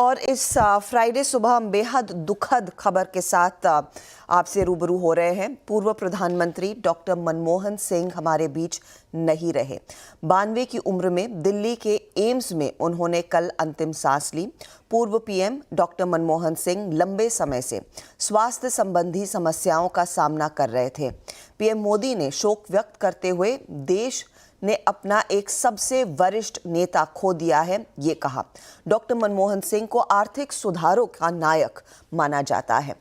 और इस फ्राइडे सुबह हम बेहद दुखद खबर के साथ आपसे रूबरू हो रहे हैं। पूर्व प्रधानमंत्री डॉक्टर मनमोहन सिंह हमारे बीच नहीं रहे। 92 की उम्र में दिल्ली के एम्स में उन्होंने कल अंतिम सांस ली। पूर्व पीएम डॉक्टर मनमोहन सिंह लंबे समय से स्वास्थ्य संबंधी समस्याओं का सामना कर रहे थे। पीएम मोदी ने शोक व्यक्त करते हुए देश ने अपना एक सबसे वरिष्ठ नेता खो दिया है, ये कहा। डॉक्टर मनमोहन सिंह को आर्थिक सुधारों का नायक माना जाता है।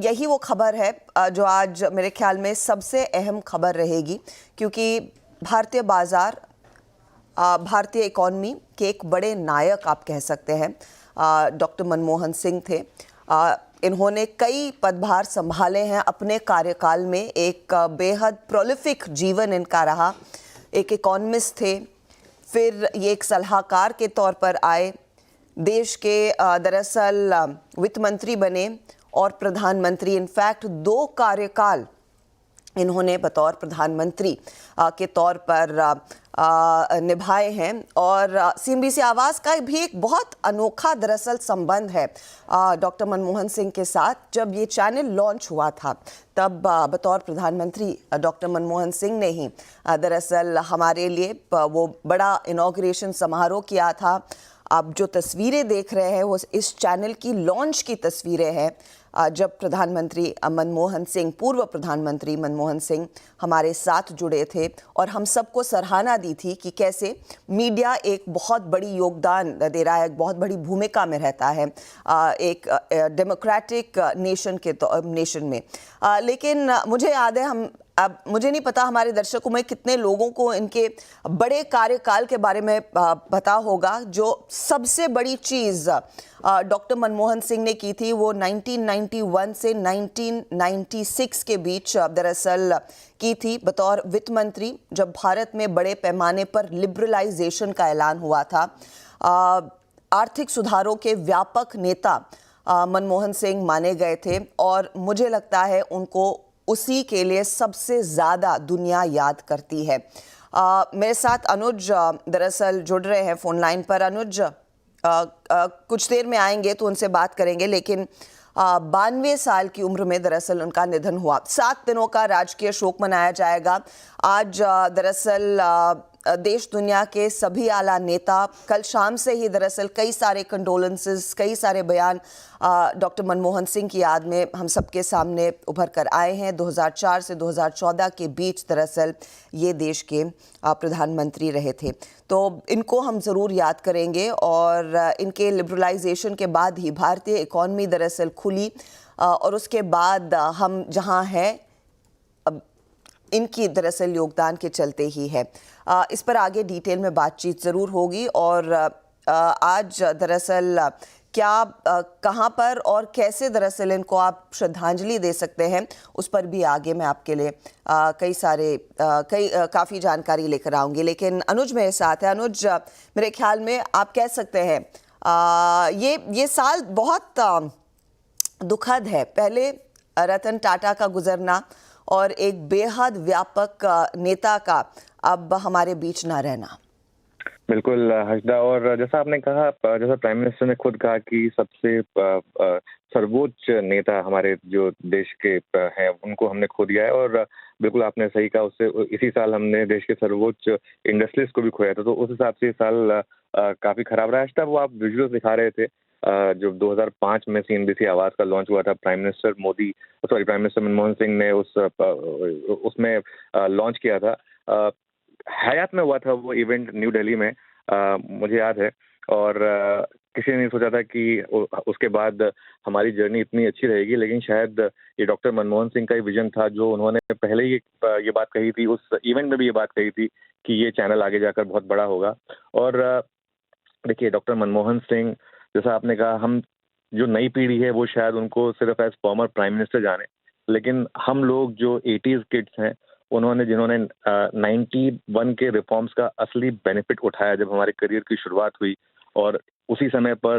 यही वो खबर है जो आज मेरे ख्याल में सबसे अहम खबर रहेगी, क्योंकि भारतीय बाजार, भारतीय इकॉनमी के एक बड़े नायक आप कह सकते हैं डॉक्टर मनमोहन सिंह थे। इन्होंने कई पदभार संभाले हैं अपने कार्यकाल में। एक बेहद प्रोलिफिक जीवन इनका रहा। एक इकोनॉमिस्ट थे, फिर ये एक सलाहकार के तौर पर आए, देश के दरअसल वित्त मंत्री बने और प्रधानमंत्री। इनफैक्ट 2 कार्यकाल इन्होंने बतौर प्रधानमंत्री के तौर पर निभाए हैं। और CNBC आवाज़ का भी एक बहुत अनोखा दरअसल संबंध है डॉक्टर मनमोहन सिंह के साथ। जब ये चैनल लॉन्च हुआ था तब बतौर प्रधानमंत्री डॉक्टर मनमोहन सिंह ने ही दरअसल हमारे लिए वो बड़ा इनॉग्रेशन समारोह किया था। आप जो तस्वीरें देख रहे हैं वो इस चैनल की लॉन्च की तस्वीरें हैं, जब प्रधानमंत्री मनमोहन सिंह, पूर्व प्रधानमंत्री मनमोहन सिंह हमारे साथ जुड़े थे। और हम सबको सराहना दी थी कि कैसे मीडिया एक बहुत बड़ी योगदान दे रहा है, एक बहुत बड़ी भूमिका में रहता है एक डेमोक्रेटिक नेशन में। लेकिन मुझे याद है, अब मुझे नहीं पता हमारे दर्शकों में कितने लोगों को इनके बड़े कार्यकाल के बारे में पता होगा। जो सबसे बड़ी चीज़ डॉक्टर मनमोहन सिंह ने की थी वो 1991 से 1996 के बीच दरअसल की थी बतौर वित्त मंत्री, जब भारत में बड़े पैमाने पर लिबरलाइजेशन का ऐलान हुआ था। आर्थिक सुधारों के व्यापक नेता मनमोहन सिंह माने गए थे और मुझे लगता है उनको उसी के लिए सबसे ज़्यादा दुनिया याद करती है। मेरे साथ अनुज दरअसल जुड़ रहे हैं फ़ोन लाइन पर। अनुज, कुछ देर में आएंगे तो उनसे बात करेंगे, लेकिन 92 साल की उम्र में दरअसल उनका निधन हुआ। 7 दिनों का राजकीय शोक मनाया जाएगा। आज दरअसल देश दुनिया के सभी आला नेता, कल शाम से ही दरअसल कई सारे कंडोलेंसेस, कई सारे बयान डॉक्टर मनमोहन सिंह की याद में हम सबके सामने उभर कर आए हैं। 2004 से 2014 के बीच दरअसल ये देश के प्रधानमंत्री रहे थे, तो इनको हम ज़रूर याद करेंगे। और इनके लिबरलाइजेशन के बाद ही भारतीय इकॉनमी दरअसल खुली और उसके बाद हम जहां हैं इनकी दरअसल योगदान के चलते ही है। इस पर आगे डिटेल में बातचीत ज़रूर होगी। और आज दरअसल क्या, कहां पर और कैसे दरअसल इनको आप श्रद्धांजलि दे सकते हैं, उस पर भी आगे मैं आपके लिए काफ़ी जानकारी लेकर आऊँगी। लेकिन अनुज मेरे साथ है। अनुज, मेरे ख्याल में आप कह सकते हैं ये साल बहुत दुखद है। पहले रतन टाटा का गुजरना और एक बेहद व्यापक नेता का अब हमारे बीच ना रहना। बिल्कुल हर्षदा, और जैसा आपने कहा, जैसा प्राइम मिनिस्टर ने खुद कहा कि सबसे सर्वोच्च नेता हमारे जो देश के हैं उनको हमने खो दिया है। और बिल्कुल आपने सही कहा, उससे इसी साल हमने देश के सर्वोच्च इंडस्ट्रियलिस्ट को भी खोया था। तो उस हिसाब से साल काफी खराब रहा। हर्षदा, वो आप विजुअल्स दिखा रहे थे जो 2005 में CNBC आवाज का लॉन्च हुआ था। प्राइम मिनिस्टर मनमोहन सिंह ने उसमें लॉन्च किया था। हयात में हुआ था वो इवेंट न्यू दिल्ली में, मुझे याद है। और किसी ने नहीं सोचा था कि उसके बाद हमारी जर्नी इतनी अच्छी रहेगी, लेकिन शायद ये डॉक्टर मनमोहन सिंह का ही विजन था, जो उन्होंने पहले ही ये बात कही थी, उस इवेंट में भी ये बात कही थी कि ये चैनल आगे जाकर बहुत बड़ा होगा। और देखिए, डॉक्टर मनमोहन सिंह, जैसा आपने कहा, हम जो नई पीढ़ी है वो शायद उनको सिर्फ एज फॉर्मर प्राइम मिनिस्टर जाने, लेकिन हम लोग जो 80s किड्स हैं, जिन्होंने 91 के रिफॉर्म्स का असली बेनिफिट उठाया जब हमारे करियर की शुरुआत हुई, और उसी समय पर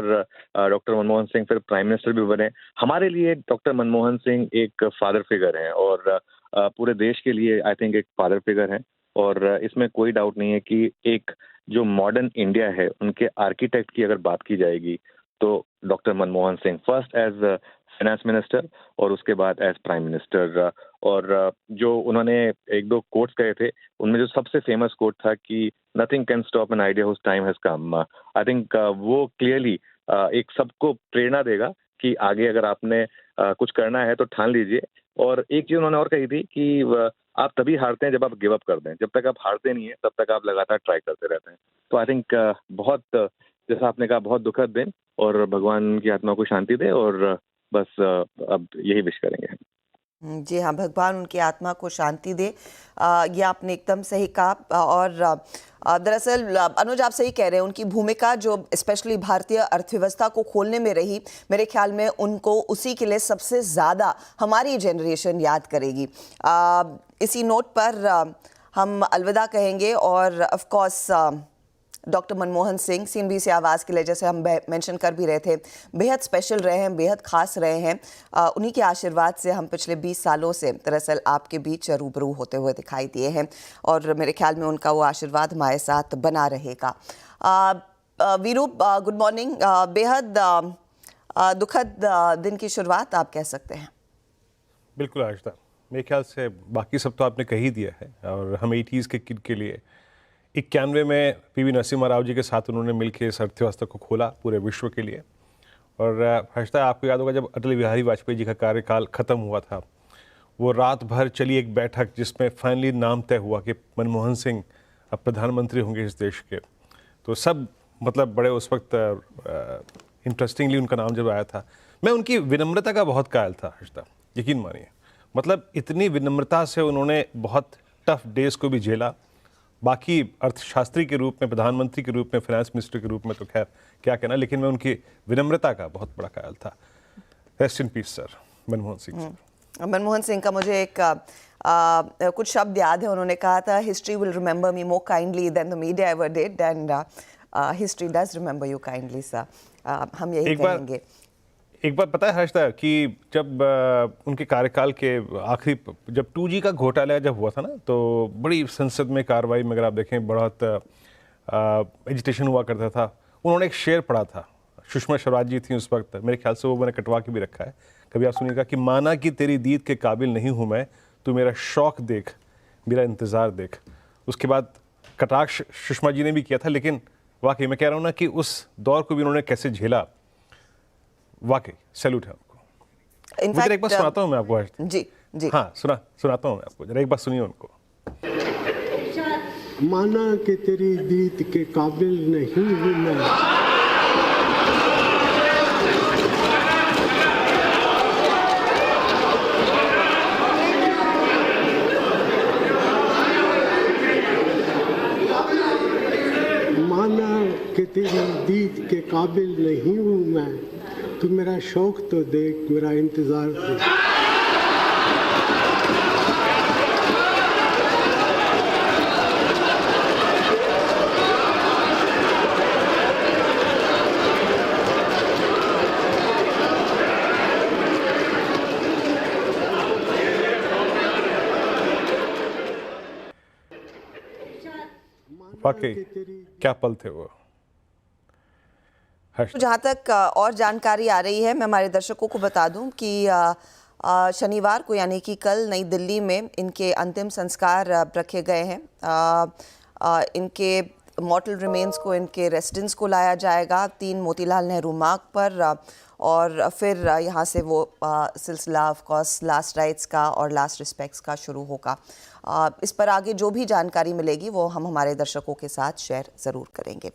डॉक्टर मनमोहन सिंह फिर प्राइम मिनिस्टर भी बने। हमारे लिए डॉक्टर मनमोहन सिंह एक फादर फिगर हैं और पूरे देश के लिए आई थिंक एक फादर फिगर हैं। और इसमें कोई डाउट नहीं है कि एक जो मॉडर्न इंडिया है उनके आर्किटेक्ट की अगर बात की जाएगी तो doctor Manmohan Singh first as finance minister और उसके बाद एज प्राइम मिनिस्टर। और जो उन्होंने एक दो कोट्स कहे थे उनमें जो सबसे फेमस कोट था कि nothing can stop an idea whose time has come. I think वो क्लियरली एक सबको प्रेरणा देगा कि आगे अगर आपने कुछ करना है तो ठान लीजिए। और एक चीज उन्होंने और कही थी कि आप तभी हारते हैं जब आप गिव अप कर दें, जब तक आप हारते नहीं है तब तक आप लगातार ट्राई करते रहते हैं। तो आई थिंक बहुत जैसा आपने कहा बहुत दुखद दिन, और भगवान की आत्मा को शांति दे, और बस अब यही विश करेंगे। जी हाँ, भगवान उनकी आत्मा को शांति दे। ये आपने एकदम सही कहा। और दरअसल अनुज आप सही कह रहे हैं, उनकी भूमिका जो स्पेशली भारतीय अर्थव्यवस्था को खोलने में रही, मेरे ख्याल में उनको उसी के लिए सबसे ज़्यादा हमारी जनरेशन याद करेगी। इसी नोट पर हम अलविदा कहेंगे। और of course doctor Manmohan Singh CNB से आवाज़ के लिए, जैसे हम मेंशन कर भी रहे थे, बेहद स्पेशल रहे हैं, बेहद खास रहे हैं। उन्हीं के आशीर्वाद से हम पिछले 20 सालों से दरअसल आपके बीच रूबरू होते हुए दिखाई दिए हैं, और मेरे ख्याल में उनका वो आशीर्वाद हमारे साथ बना रहेगा। Veeru, good morning. बेहद दुखद दिन की शुरुआत आप कह सकते हैं। बिल्कुल आशिता, मेरे ख्याल से बाकी सब तो आपने कह ही दिया है। और हम 80s के किड के लिए 91 में पीवी नरसिम्हा राव जी के साथ उन्होंने मिलकर इस अर्थव्यवस्था को खोला पूरे विश्व के लिए। और हर्षदा, आपको याद होगा जब अटल बिहारी वाजपेयी जी का कार्यकाल ख़त्म हुआ था, वो रात भर चली एक बैठक जिसमें फाइनली नाम तय हुआ कि मनमोहन सिंह अब प्रधानमंत्री होंगे इस देश के। तो सब मतलब बड़े उस वक्त इंटरेस्टिंगली उनका नाम जब आया था, मैं उनकी विनम्रता का बहुत कायल था हर्षदा, यकीन मानिए। मतलब इतनी विनम्रता से उन्होंने बहुत टफ डेज को भी झेला। बाकी अर्थशास्त्री के रूप में, प्रधानमंत्री के रूप में, फाइनेंस मिनिस्टर के रूप में तो खैर क्या कहना, लेकिन मैं उनकी विनम्रता का बहुत बड़ा ख्याल था। Rest in peace sir, Manmohan Singh sir. Manmohan Singh का मुझे एक कुछ शब्द याद है। उन्होंने कहा था, history will remember me more kindly than the media ever did, and history does remember you kindly sir. हम यही कहेंगे। एक बात पता है हर्षदा कि जब उनके कार्यकाल के आखिरी, जब 2G का घोटाला जब हुआ था ना, तो बड़ी संसद में कार्रवाई में अगर आप देखें बहुत एजिटेशन हुआ करता था। उन्होंने एक शेर पढ़ा था, सुषमा स्वराज जी थी उस वक्त, मेरे ख्याल से वो मैंने कटवा के भी रखा है, कभी आप सुनिएगा कि माना कि तेरी दीद के काबिल नहीं हूँ मैं, तू मेरा शौक देख, मेरा इंतज़ार देख। उसके बाद कटाक्ष सुषमा जी ने भी किया था, लेकिन वाकई मैं कह रहा हूँ ना कि उस दौर को भी उन्होंने कैसे झेला, वाकई सैल्यूट है आपको। जरा एक बार सुनाता हूँ मैं आपको। जी जी हाँ, सुनाता हूँ मैं आपको, जरा एक बार सुनिए उनको। माना कि तेरी दीद के काबिल नहीं हूँ मैं, माना कि तेरी दीद के काबिल नहीं हूँ मैं, तू मेरा शौक तो देख, मेरा इंतजार देख। वाकई क्या पल थे वो। जहाँ तक और जानकारी आ रही है, मैं हमारे दर्शकों को बता दूं कि शनिवार को यानी कि कल नई दिल्ली में इनके अंतिम संस्कार रखे गए हैं। इनके मॉर्टल रिमेन्स को इनके रेसिडेंस को लाया जाएगा 3 मोतीलाल नेहरू मार्ग पर, और फिर यहाँ से वो सिलसिला ऑफ कोर्स लास्ट राइट्स का और लास्ट रिस्पेक्ट्स का शुरू होगा। इस पर आगे जो भी जानकारी मिलेगी वो हम हमारे दर्शकों के साथ शेयर ज़रूर करेंगे।